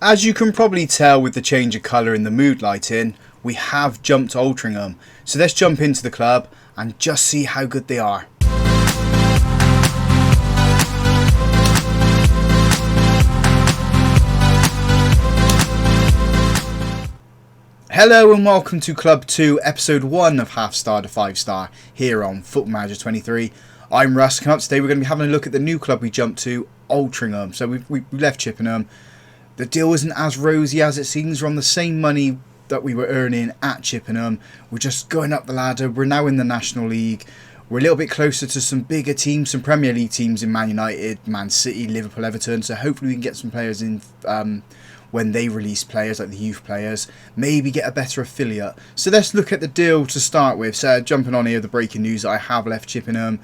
As you can probably tell with the change of colour in the mood lighting, we have jumped to Altrincham. So let's jump into the club and just see how good they are. Hello and welcome to Club 2, Episode 1 of Half Star to 5 Star here on Football Manager 23. I'm Russ. Coming up today we're going to be having a look at the new club we jumped to, Altrincham. So we left Chippenham. The deal isn't as rosy as it seems. We're on the same money that we were earning at Chippenham. We're just going up the ladder. We're now in the National League. We're a little bit closer to some bigger teams, some Premier League teams in Man United, Man City, Liverpool, Everton. So hopefully we can get some players in when they release players, like the youth players. Maybe get a better affiliate. So let's look at the deal to start with. So jumping on here, the breaking news that I have left Chippenham.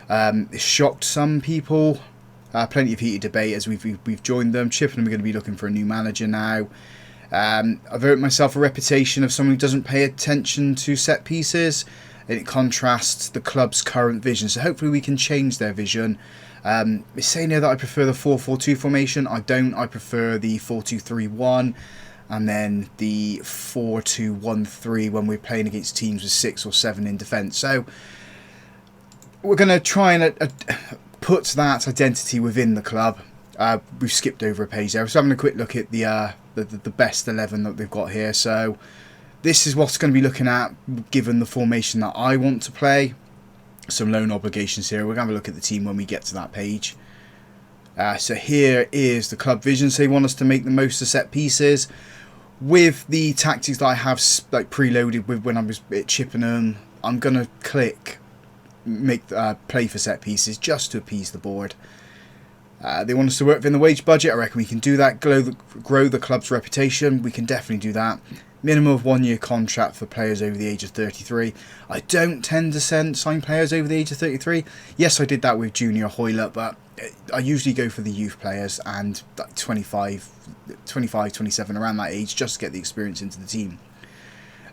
It shocked some people. Plenty of heated debate as we've joined them. Chippenham are going to be looking for a new manager now. I've earned myself a reputation of someone who doesn't pay attention to set pieces, and it contrasts the club's current vision. So hopefully we can change their vision. It's saying here that I prefer the 4-4-2 formation. I don't. I prefer the 4-2-3-1 and then the 4-2-1-3 when we're playing against teams with 6 or 7 in defence. So we're going to try and put that identity within the club. We've skipped over a page there. So having a quick look at the best 11 that they've got here. So this is what's going to be looking at given the formation that I want to play. Some loan obligations here. We're going to have a look at the team when we get to that page. So here is the club vision. So they want us to make the most of set pieces with the tactics that I have like preloaded with when I was at Chippenham. I'm going to click play for set pieces just to appease the board. They want us to work within the wage budget. I reckon we can do that. Grow the club's reputation. We can definitely do that. Minimum of 1 year contract for players over the age of 33. I don't tend to sign players over the age of 33. Yes, I did that with Junior Hoylett, but I usually go for the youth players and 25, 27 around that age just to get the experience into the team.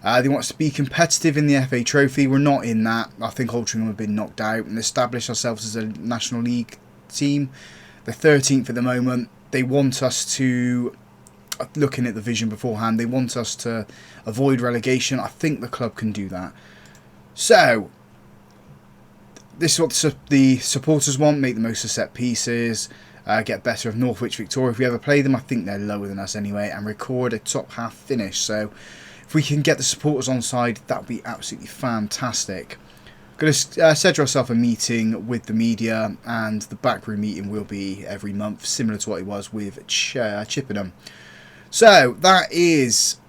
They want us to be competitive in the FA Trophy. We're not in that. I think Altrincham have been knocked out and establish ourselves as a National League team. They're 13th at the moment. They want us to, looking at the vision beforehand, they want us to avoid relegation. I think the club can do that. So, this is what the supporters want. Make the most of set pieces. Get better of Northwich Victoria. If we ever play them, I think they're lower than us anyway. And record a top half finish. So, if we can get the supporters on side, that would be absolutely fantastic. Going to schedule ourselves a meeting with the media, and the backroom meeting will be every month, similar to what it was with Chippenham. So that is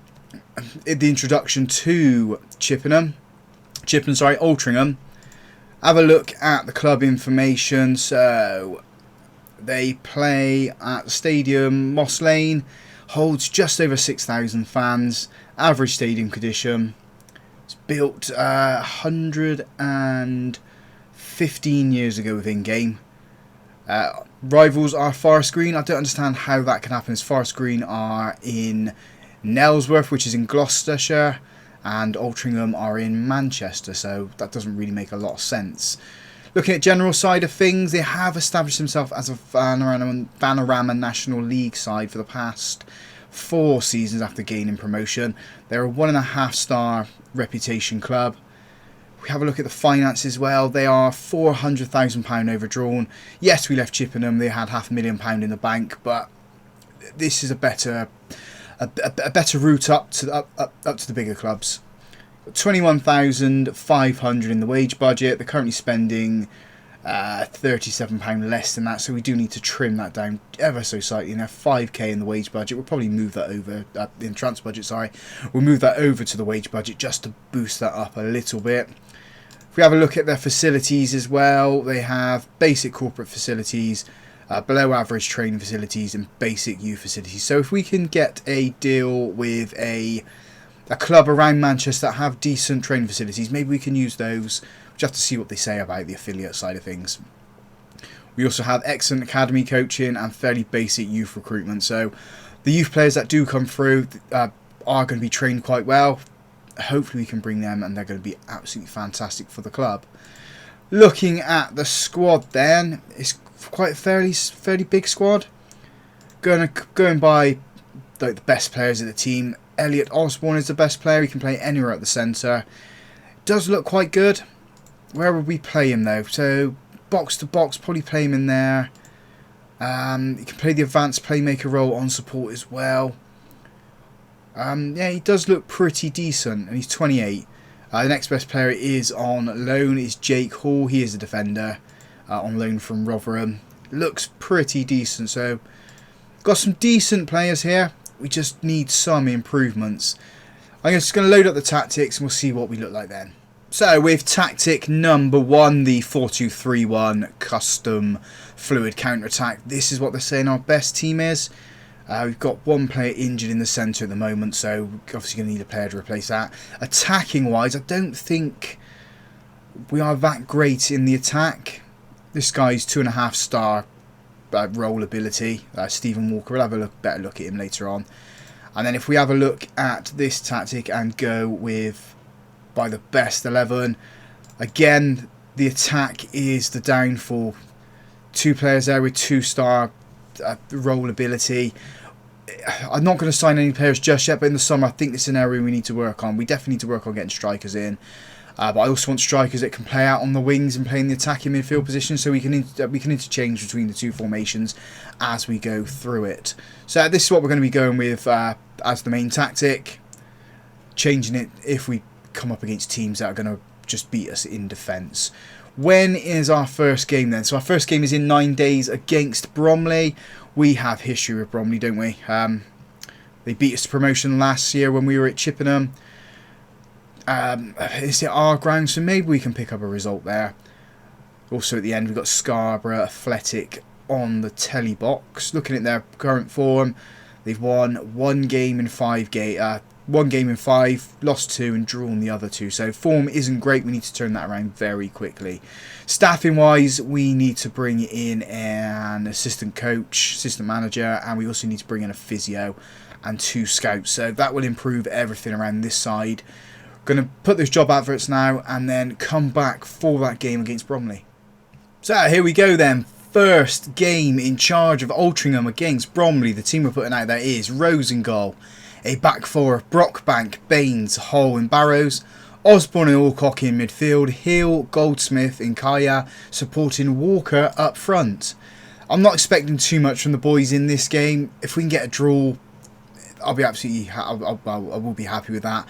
the introduction to Altrincham. Have a look at the club information. So they play at the stadium. Moss Lane holds just over 6,000 fans. Average stadium condition. It's built 115 years ago within game. Rivals are Forest Green. I don't understand how that can happen, as Forest Green are in Nailsworth, which is in Gloucestershire, and Altrincham are in Manchester, so that doesn't really make a lot of sense. Looking at general side of things, they have established themselves as a Panorama National League side for the past 4 seasons after gaining promotion. They're a 1.5 star reputation club. We have a look at the finances as well. They are £400,000 overdrawn. Yes, we left Chippenham. They had £500,000 in the bank, but this is a better route up to the bigger clubs. 21,500 in the wage budget. They're currently spending £37 less than that, so we do need to trim that down ever so slightly. Now 5k in the wage budget. We'll probably move that over in transfer budget. Sorry, we'll move that over to the wage budget just to boost that up a little bit. If we have a look at their facilities as well, they have basic corporate facilities, below average training facilities, and basic youth facilities. So if we can get a deal with a club around Manchester that have decent training facilities, maybe we can use those. We'll have to see what they say about the affiliate side of things. We also have excellent academy coaching and fairly basic youth recruitment. So the youth players that do come through are going to be trained quite well. Hopefully we can bring them and they're going to be absolutely fantastic for the club. Looking at the squad then, it's quite a fairly big squad. Going by the best players of the team. Elliot Osborne is the best player. He can play anywhere at the centre. Does look quite good. Where would we play him though? So box to box, probably play him in there. He can play the advanced playmaker role on support as well. Yeah, he does look pretty decent, and he's 28. The next best player is on loan is Jake Hall. He is a defender on loan from Rotherham. Looks pretty decent. So got some decent players here. We just need some improvements. I'm just going to load up the tactics and we'll see what we look like then. So with tactic number 1, the 4-2-3-1 custom fluid counter-attack, this is what they're saying our best team is. We've got one player injured in the centre at the moment, so we're obviously going to need a player to replace that. Attacking wise, I don't think we are that great in the attack. This guy's 2.5 star role ability, Stephen Walker. We'll have a better look at him later on. And then if we have a look at this tactic and go with by the best 11, again the attack is the downfall. 2 players there with 2-star role ability. I'm not going to sign any players just yet, but in the summer I think this is an area we need to work on. We definitely need to work on getting strikers in. But I also want strikers that can play out on the wings and play in the attacking midfield position, so we can interchange between the two formations as we go through it. So this is what we're going to be going with as the main tactic. Changing it if we come up against teams that are going to just beat us in defence. When is our first game then? So our first game is in 9 days against Bromley. We have history with Bromley, don't we? They beat us to promotion last year when we were at Chippenham. Is it our ground? So maybe we can pick up a result there. Also at the end we've got Scarborough Athletic on the telly box. Looking at their current form, they've won 1 game in 5 lost 2 and drawn the other 2. So form isn't great. We need to turn that around very quickly. Staffing wise, we need to bring in an assistant coach, assistant manager, and we also need to bring in a physio and 2 scouts. So that will improve everything around this side. Going to put those job adverts now and then come back for that game against Bromley. So here we go then. First game in charge of Altrincham against Bromley. The team we're putting out there is Rose in goal. A back 4 of Brockbank, Baines, Hull and Barrows. Osborne and Alcock in midfield. Hill, Goldsmith and Kaya supporting Walker up front. I'm not expecting too much from the boys in this game. If we can get a draw, I'll be absolutely I will be happy with that.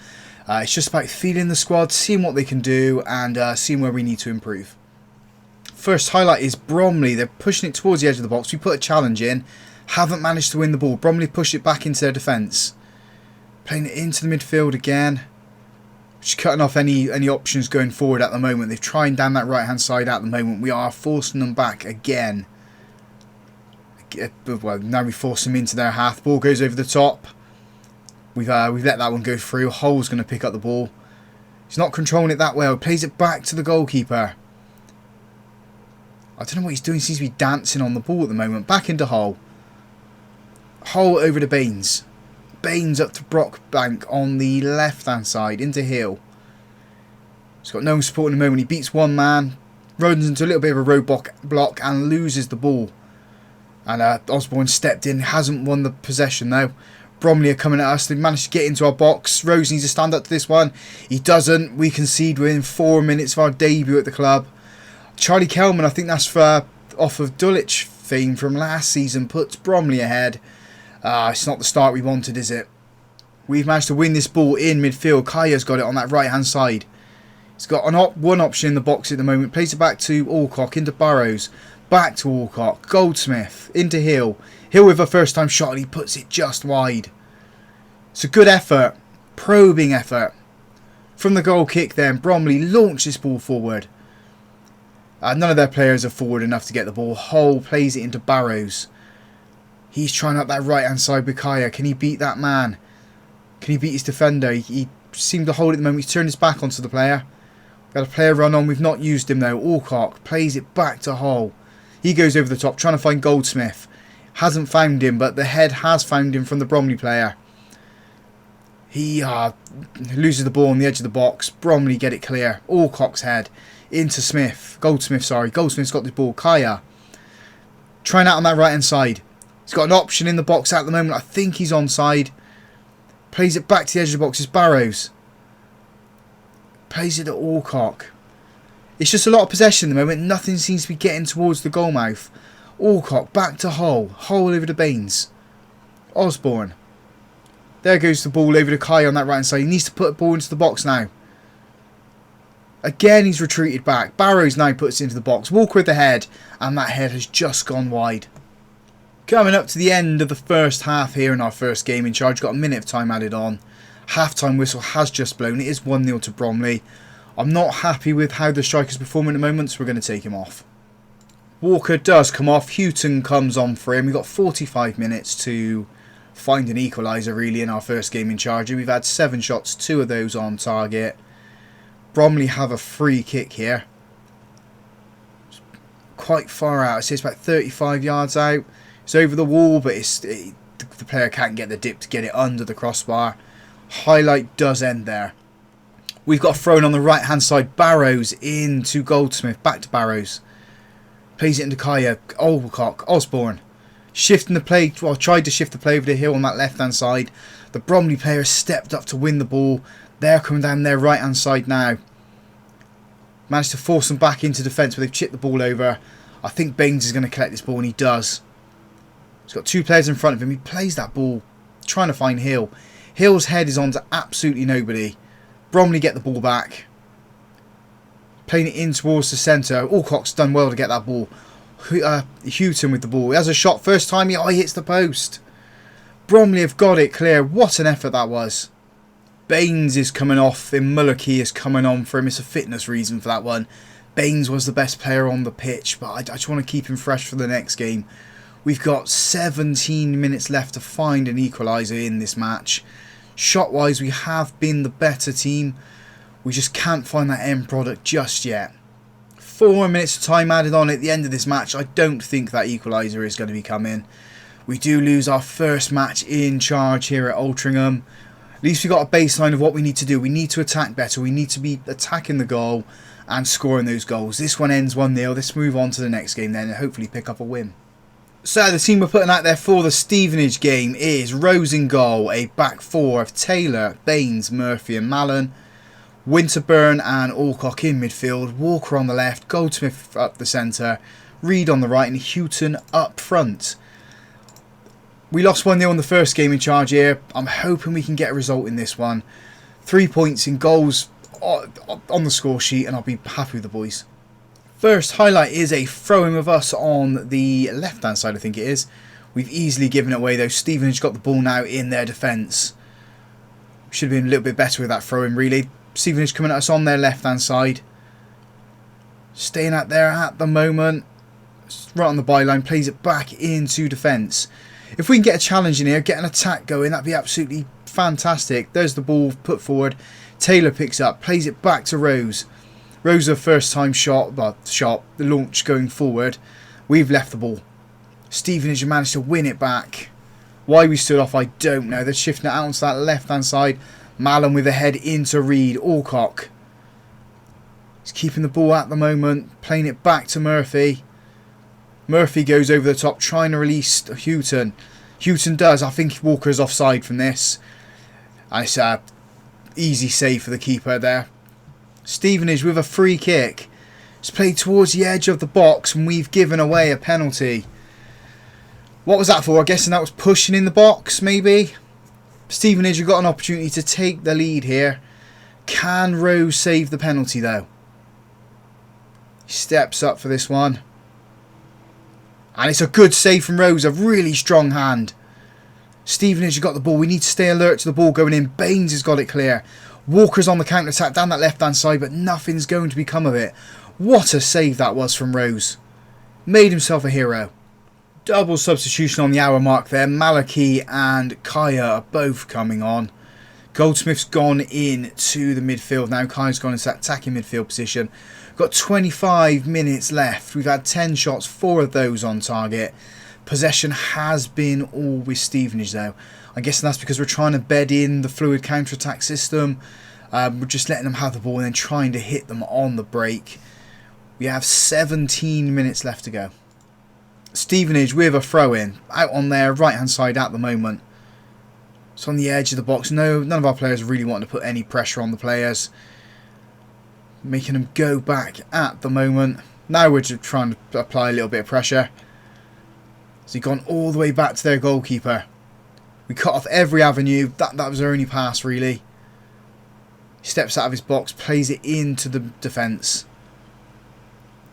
It's just about feeling the squad, seeing what they can do, and seeing where we need to improve. First highlight is Bromley. They're pushing it towards the edge of the box. We put a challenge in, haven't managed to win the ball. Bromley pushed it back into their defence. Playing it into the midfield again. Just cutting off any options going forward at the moment. They've tried down that right hand side at the moment. We are forcing them back again. Well, now we force them into their half. Ball goes over the top. We've let that one go through. Hull's going to pick up the ball. He's not controlling it that well. Plays it back to the goalkeeper. I don't know what he's doing. He seems to be dancing on the ball at the moment. Back into Hull. Hull over to Baines. Baines up to Brockbank on the left-hand side. Into Hill. He's got no support in the moment. He beats one man. Runs into a little bit of a roadblock and loses the ball. And Osborne stepped in. Hasn't won the possession though. Bromley are coming at us. They've managed to get into our box. Rose needs to stand up to this one. He doesn't. We concede within 4 minutes of our debut at the club. Charlie Kelman, I think that's for off of Dulwich fame from last season, puts Bromley ahead. It's not the start we wanted, is it? We've managed to win this ball in midfield. Kaya's got it on that right-hand side. He's got one option in the box at the moment. Plays it back to Alcock, into Burrows. Back to Alcock. Goldsmith, into Hill. Hill with a first-time shot and he puts it just wide. It's a good effort. Probing effort. From the goal kick then, Bromley launch this ball forward. None of their players are forward enough to get the ball. Hull plays it into Barrows. He's trying up that right-hand side with Kaya. Can he beat that man? Can he beat his defender? He seemed to hold it at the moment. He's turned his back onto the player. Got a player run on. We've not used him though. Alcock plays it back to Hull. He goes over the top trying to find Goldsmith. Hasn't found him, but the head has found him from the Bromley player. He loses the ball on the edge of the box. Bromley get it clear. Alcock's head into Smith. Goldsmith, sorry. Goldsmith's got the ball. Kaya trying out on that right-hand side. He's got an option in the box at the moment. I think he's onside. Plays it back to the edge of the box. It's Barrows. Plays it to Alcock. It's just a lot of possession at the moment. Nothing seems to be getting towards the goal mouth. Alcock back to Hull. Hull over to Baines. Osborne. There goes the ball over to Kai on that right hand side. He needs to put the ball into the box now. Again, he's retreated back. Barrows now puts it into the box. Walker with the head. And that head has just gone wide. Coming up to the end of the first half here in our first game in charge. Got a minute of time added on. Half-time whistle has just blown. It is 1-0 to Bromley. I'm not happy with how the striker's performing at the moment, so we're going to take him off. Walker does come off. Houghton comes on for him. We've got 45 minutes to find an equaliser really in our first game in charge. We've had 7 shots, 2 of those on target. Bromley have a free kick here. It's quite far out. It says about 35 yards out. It's over the wall, but the player can't get the dip to get it under the crossbar. Highlight does end there. We've got thrown on the right hand side. Barrows into Goldsmith. Back to Barrows. Plays it into Kaya. Alcock. Osborne. Shifting the play. Well, tried to shift the play over the hill on that left hand side. The Bromley player stepped up to win the ball. They're coming down their right hand side now. Managed to force them back into defence, but they've chipped the ball over. I think Baines is going to collect this ball, and he does. He's got 2 players in front of him. He plays that ball, trying to find Hill. Hill's head is on to absolutely nobody. Bromley get the ball back. Playing it in towards the centre. Alcock's done well to get that ball. Houghton with the ball. He has a shot first time. He hits the post. Bromley have got it clear. What an effort that was. Baines is coming off. Then Mullocky is coming on for him. It's a fitness reason for that one. Baines was the best player on the pitch, but I just want to keep him fresh for the next game. We've got 17 minutes left to find an equaliser in this match. Shot-wise, we have been the better team. We just can't find that end product just yet. 4 minutes of time added on at the end of this match. I don't think that equaliser is going to be coming. We do lose our first match in charge here at Altrincham. At least we've got a baseline of what we need to do. We need to attack better. We need to be attacking the goal and scoring those goals. This one ends 1-0. Let's move on to the next game then and hopefully pick up a win. So the team we're putting out there for the Stevenage game is Rose in goal, a back 4 of Taylor, Baines, Murphy and Mallon, Winterburn and Alcock in midfield, Walker on the left, Goldsmith up the centre, Reed on the right and Houghton up front. We lost 1-0 in the first game in charge here. I'm hoping we can get a result in this one. 3 points in goals on the score sheet and I'll be happy with the boys. First highlight is a throw-in with us on the left-hand side, I think it is. We've easily given it away though. Stevenage got the ball now in their defence. Should have been a little bit better with that throw-in really. Stevenage coming at us on their left-hand side. Staying out there at the moment. Right on the byline, plays it back into defence. If we can get a challenge in here, get an attack going, that'd be absolutely fantastic. There's the ball put forward. Taylor picks up, plays it back to Rose. Rose, a first time shot, the launch going forward. We've left the ball. Stevenage have managed to win it back. Why we stood off, I don't know. They're shifting it out onto that left hand side. Mallon with a head into Reed. Alcock. He's keeping the ball at the moment. Playing it back to Murphy. Murphy goes over the top, trying to release Houghton. Houghton does. I think Walker's offside from this. And it's an easy save for the keeper there. Stevenage with a free kick. It's played towards the edge of the box and we've given away a penalty. What was that for? I'm guessing that was pushing in the box, maybe? Stevenage have got an opportunity to take the lead here. Can Rose save the penalty though? He steps up for this one. And it's a good save from Rose, a really strong hand. Stevenage have got the ball. We need to stay alert to the ball going in. Baines has got it clear. Walker's on the counter-attack down that left-hand side, but nothing's going to become of it. What a save that was from Rose. Made himself a hero. Double substitution on the hour mark there. Malachy and Kaya are both coming on. Goldsmith's gone in to the midfield now. Kaya's gone into that attacking midfield position. Got 25 minutes left. We've had 10 shots, 4 of those on target. Possession has been all with Stevenage though. I'm guessing that's because we're trying to bed in the fluid counter-attack system. We're just letting them have the ball and then trying to hit them on the break. We have 17 minutes left to go. Stevenage with a throw-in out on their right-hand side at the moment. It's on the edge of the box. No, none of our players really want to put any pressure on the players, making them go back at the moment. Now we're just trying to apply a little bit of pressure. So he's gone all the way back to their goalkeeper. We cut off every avenue. That was our only pass, really. He steps out of his box, plays it into the defence.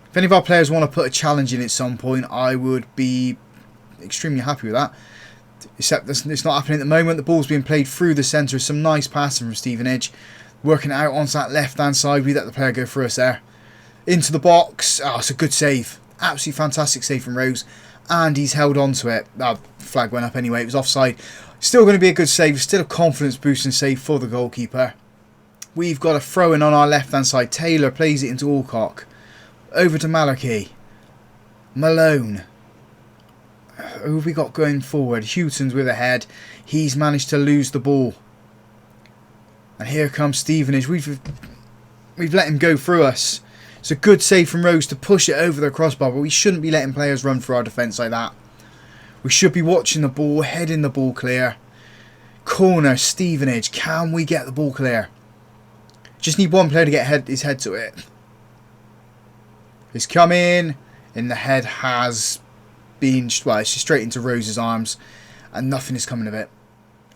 If any of our players want to put a challenge in at some point, I would be extremely happy with that. Except it's not happening at the moment. The ball's being played through the centre. Some nice passing from Stevenage. Working it out onto that left-hand side. We let the player go through us there. Into the box. Oh, it's a good save. Absolutely fantastic save from Rose. And he's held on to it. That flag went up anyway. It was offside. Still going to be a good save. Still a confidence-boosting save for the goalkeeper. We've got a throw-in on our left-hand side. Taylor plays it into Alcock. Over to Malachi. Malone. Who have we got going forward? Houghton's with a head. He's managed to lose the ball. And here comes Stevenage. We've let him go through us. It's a good save from Rose to push it over the crossbar, but we shouldn't be letting players run through our defence like that. We should be watching the ball, heading the ball clear. Corner, Stevenage. Can we get the ball clear? Just need one player to get his head to it. He's come in, and the head has been, well, it's just straight into Rose's arms, and nothing is coming of it.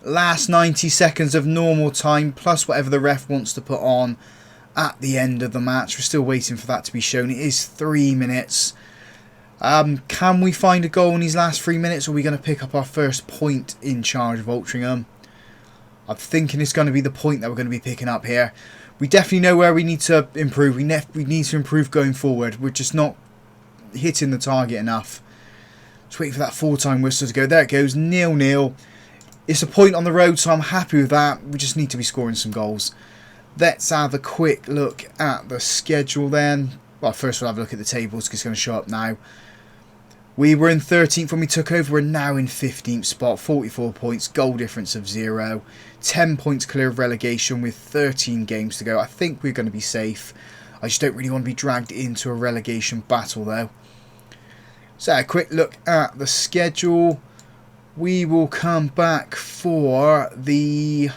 Last 90 seconds of normal time, plus whatever the ref wants to put on at the end of the match. We're still waiting for that to be shown. It is 3 minutes. Can we find a goal in these last 3 minutes, or are we going to pick up our first point in charge of Altrincham? I'm thinking it's going to be the point that we're going to be picking up here. We definitely know where we need to improve. We need to improve going forward. We're just not hitting the target enough. Just waiting for that full-time whistle to go. There it goes, 0-0. It's a point on the road, so I'm happy with that. We just need to be scoring some goals. Let's have a quick look at the schedule then. Well, first we'll have a look at the tables because it's going to show up now. We were in 13th when we took over. We're now in 15th spot. 44 points, goal difference of 0. 10 points clear of relegation with 13 games to go. I think we're going to be safe. I just don't really want to be dragged into a relegation battle though. So a quick look at the schedule. We will come back for the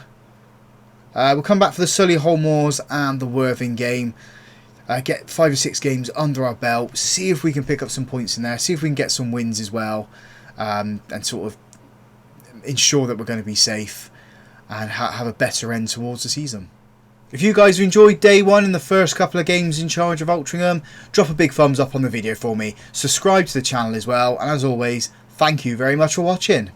Solihull Moors and the Worthing game. Get 5 or 6 games under our belt. See if we can pick up some points in there. See if we can get some wins as well, and sort of ensure that we're going to be safe and have a better end towards the season. If you guys have enjoyed day 1 and the first couple of games in charge of Altrincham, drop a big thumbs up on the video for me. Subscribe to the channel as well, and as always, thank you very much for watching.